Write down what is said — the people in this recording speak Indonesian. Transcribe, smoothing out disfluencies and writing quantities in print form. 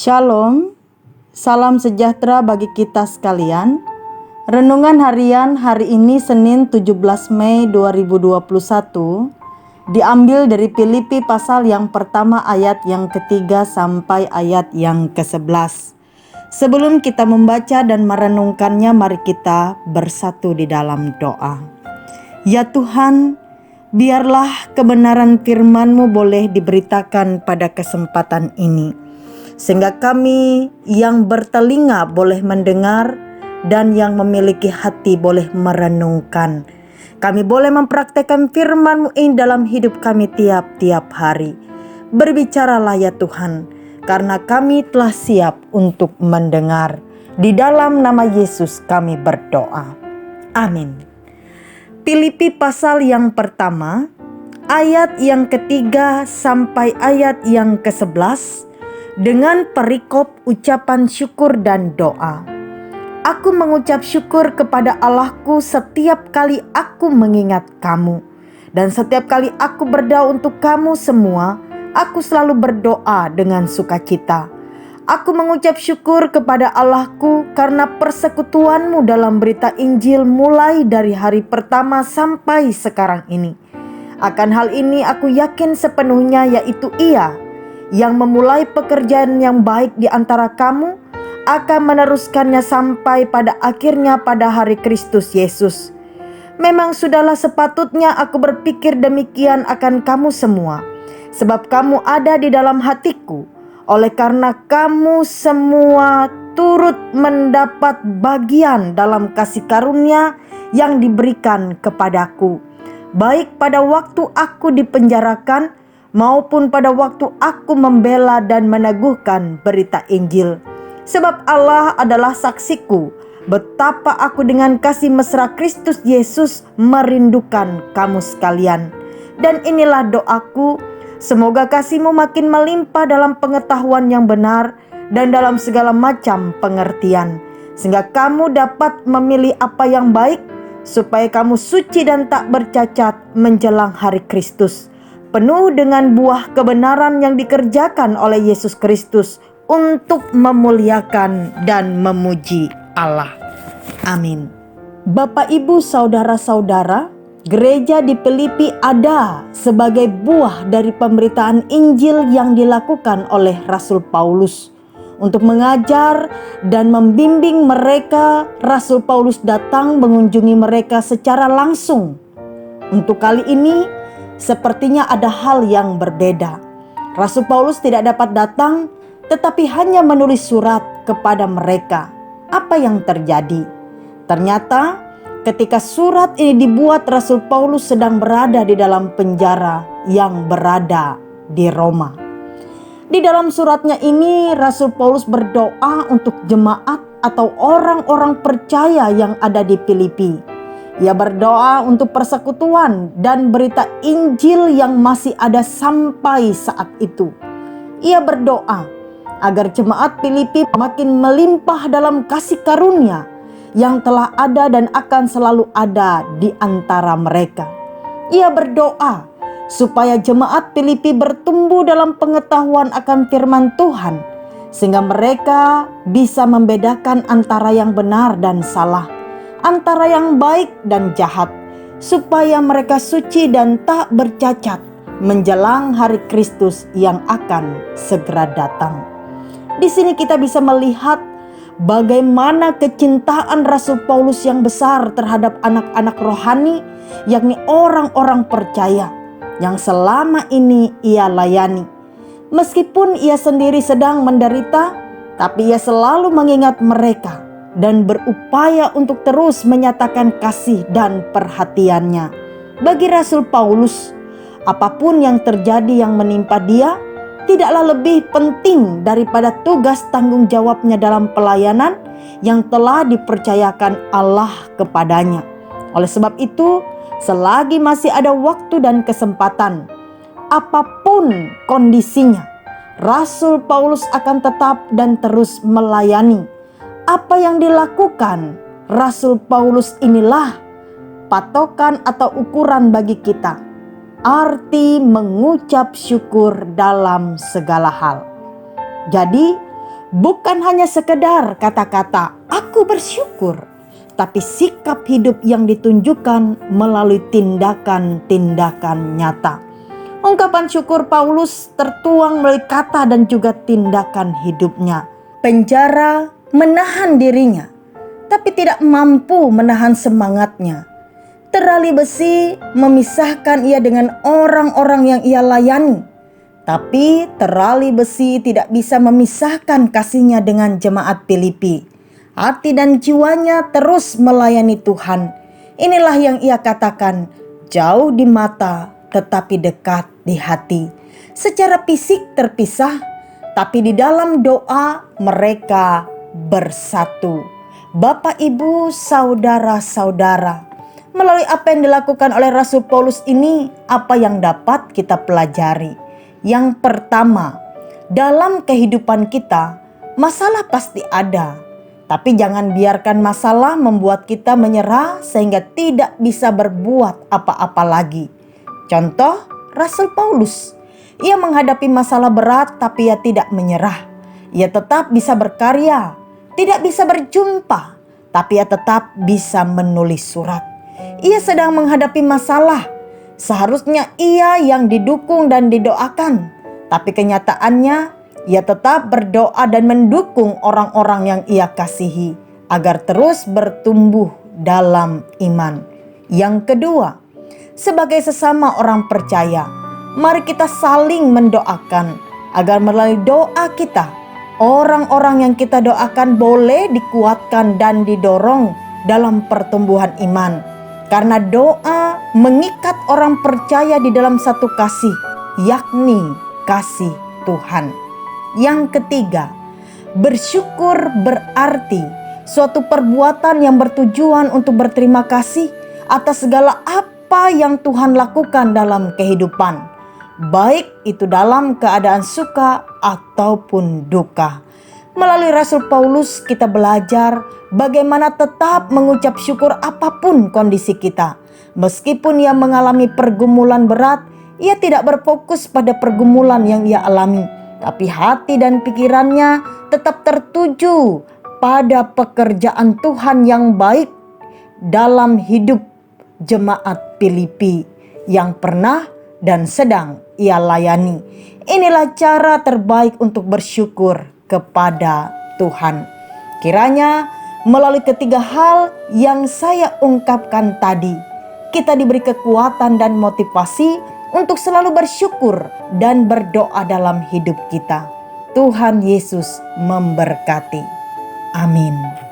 Shalom, salam sejahtera bagi kita sekalian. Renungan harian hari ini Senin 17 Mei 2021 diambil dari Filipi pasal yang pertama ayat yang ketiga sampai ayat yang ke-11. Sebelum kita membaca dan merenungkannya, mari kita bersatu di dalam doa. Ya Tuhan, biarlah kebenaran firman-Mu boleh diberitakan pada kesempatan ini, sehingga kami yang bertelinga boleh mendengar dan yang memiliki hati boleh merenungkan. Kami boleh mempraktekkan firman-Mu ini dalam hidup kami tiap-tiap hari. Berbicaralah ya Tuhan, karena kami telah siap untuk mendengar. Di dalam nama Yesus kami berdoa. Amin. Filipi pasal yang pertama, ayat yang ketiga sampai ayat yang ke-11, dengan perikop ucapan syukur dan doa. Aku mengucap syukur kepada Allahku setiap kali aku mengingat kamu. Dan setiap kali aku berdoa untuk kamu semua, aku selalu berdoa dengan sukacita. Aku mengucap syukur kepada Allahku karena persekutuanmu dalam berita Injil mulai dari hari pertama sampai sekarang ini. Akan hal ini aku yakin sepenuhnya, yaitu Ia yang memulai pekerjaan yang baik di antara kamu akan meneruskannya sampai pada akhirnya pada hari Kristus Yesus. Memang sudahlah sepatutnya aku berpikir demikian akan kamu semua, sebab kamu ada di dalam hatiku. Oleh karena kamu semua turut mendapat bagian dalam kasih karunia yang diberikan kepadaku, baik pada waktu aku dipenjarakan maupun pada waktu aku membela dan meneguhkan berita Injil. Sebab Allah adalah saksiku betapa aku dengan kasih mesra Kristus Yesus merindukan kamu sekalian. Dan inilah doaku, semoga kasih-Mu makin melimpah dalam pengetahuan yang benar dan dalam segala macam pengertian, sehingga kamu dapat memilih apa yang baik, supaya kamu suci dan tak bercacat menjelang hari Kristus, penuh dengan buah kebenaran yang dikerjakan oleh Yesus Kristus untuk memuliakan dan memuji Allah. Amin. Bapak, Ibu, saudara-saudara, gereja di Filipi ada sebagai buah dari pemberitaan Injil yang dilakukan oleh Rasul Paulus. Untuk mengajar dan membimbing mereka, Rasul Paulus datang mengunjungi mereka secara langsung. Untuk kali ini, sepertinya ada hal yang berbeda. Rasul Paulus tidak dapat datang, tetapi hanya menulis surat kepada mereka. Apa yang terjadi? Ternyata ketika surat ini dibuat, Rasul Paulus sedang berada di dalam penjara yang berada di Roma. Di dalam suratnya ini, Rasul Paulus berdoa untuk jemaat atau orang-orang percaya yang ada di Filipi. Ia berdoa untuk persekutuan dan berita Injil yang masih ada sampai saat itu. Ia berdoa agar jemaat Filipi makin melimpah dalam kasih karunia yang telah ada dan akan selalu ada di antara mereka. Ia berdoa supaya jemaat Filipi bertumbuh dalam pengetahuan akan firman Tuhan, sehingga mereka bisa membedakan antara yang benar dan salah, antara yang baik dan jahat, supaya mereka suci dan tak bercacat menjelang hari Kristus yang akan segera datang. Di sini kita bisa melihat bagaimana kecintaan Rasul Paulus yang besar terhadap anak-anak rohani, yakni orang-orang percaya yang selama ini ia layani. Meskipun ia sendiri sedang menderita, tapi ia selalu mengingat mereka dan berupaya untuk terus menyatakan kasih dan perhatiannya. Bagi Rasul Paulus, apapun yang terjadi yang menimpa dia tidaklah lebih penting daripada tugas tanggung jawabnya dalam pelayanan yang telah dipercayakan Allah kepadanya. Oleh sebab itu, selagi masih ada waktu dan kesempatan, apapun kondisinya, Rasul Paulus akan tetap dan terus melayani. Apa yang dilakukan Rasul Paulus inilah patokan atau ukuran bagi kita. Arti mengucap syukur dalam segala hal. Jadi Bukan hanya sekedar kata-kata "aku bersyukur", tapi sikap hidup yang ditunjukkan melalui tindakan-tindakan nyata. Ungkapan syukur Paulus tertuang melalui kata dan juga tindakan hidupnya. Penjara menahan dirinya, tapi tidak mampu menahan semangatnya. Terali besi memisahkan ia dengan orang-orang yang ia layani, tapi terali besi tidak bisa memisahkan kasihnya dengan jemaat Filipi. Hati dan jiwanya terus melayani Tuhan. Inilah yang ia katakan, jauh di mata tetapi dekat di hati. Secara fisik terpisah, tapi di dalam doa mereka bersatu. Bapak, Ibu, saudara-saudara, melalui apa yang dilakukan oleh Rasul Paulus ini, apa yang dapat kita pelajari? Yang pertama, dalam kehidupan kita, masalah pasti ada. Tapi jangan biarkan masalah membuat kita menyerah sehingga tidak bisa berbuat apa-apa lagi. Contoh, Rasul Paulus. Ia menghadapi masalah berat tapi ia tidak menyerah. Ia tetap bisa berkarya, tidak bisa berjumpa, tapi ia tetap bisa menulis surat. Ia sedang menghadapi masalah. Seharusnya ia yang didukung dan didoakan, tapi kenyataannya ia tetap berdoa dan mendukung orang-orang yang ia kasihi agar terus bertumbuh dalam iman. Yang kedua, sebagai sesama orang percaya, mari kita saling mendoakan agar melalui doa kita, orang-orang yang kita doakan boleh dikuatkan dan didorong dalam pertumbuhan iman. Karena doa mengikat orang percaya di dalam satu kasih, yakni kasih Tuhan. Yang ketiga, bersyukur berarti suatu perbuatan yang bertujuan untuk berterima kasih atas segala apa yang Tuhan lakukan dalam kehidupan, baik itu dalam keadaan suka ataupun duka. Melalui Rasul Paulus kita belajar bagaimana tetap mengucap syukur apapun kondisi kita. Meskipun ia mengalami pergumulan berat, ia tidak berfokus pada pergumulan yang ia alami, tapi hati dan pikirannya tetap tertuju pada pekerjaan Tuhan yang baik dalam hidup jemaat Filipi yang pernah dan sedang ia layani. Inilah cara terbaik untuk bersyukur kepada Tuhan. Kiranya melalui ketiga hal yang saya ungkapkan tadi, kita diberi kekuatan dan motivasi untuk selalu bersyukur dan berdoa dalam hidup kita. Tuhan Yesus memberkati. Amin.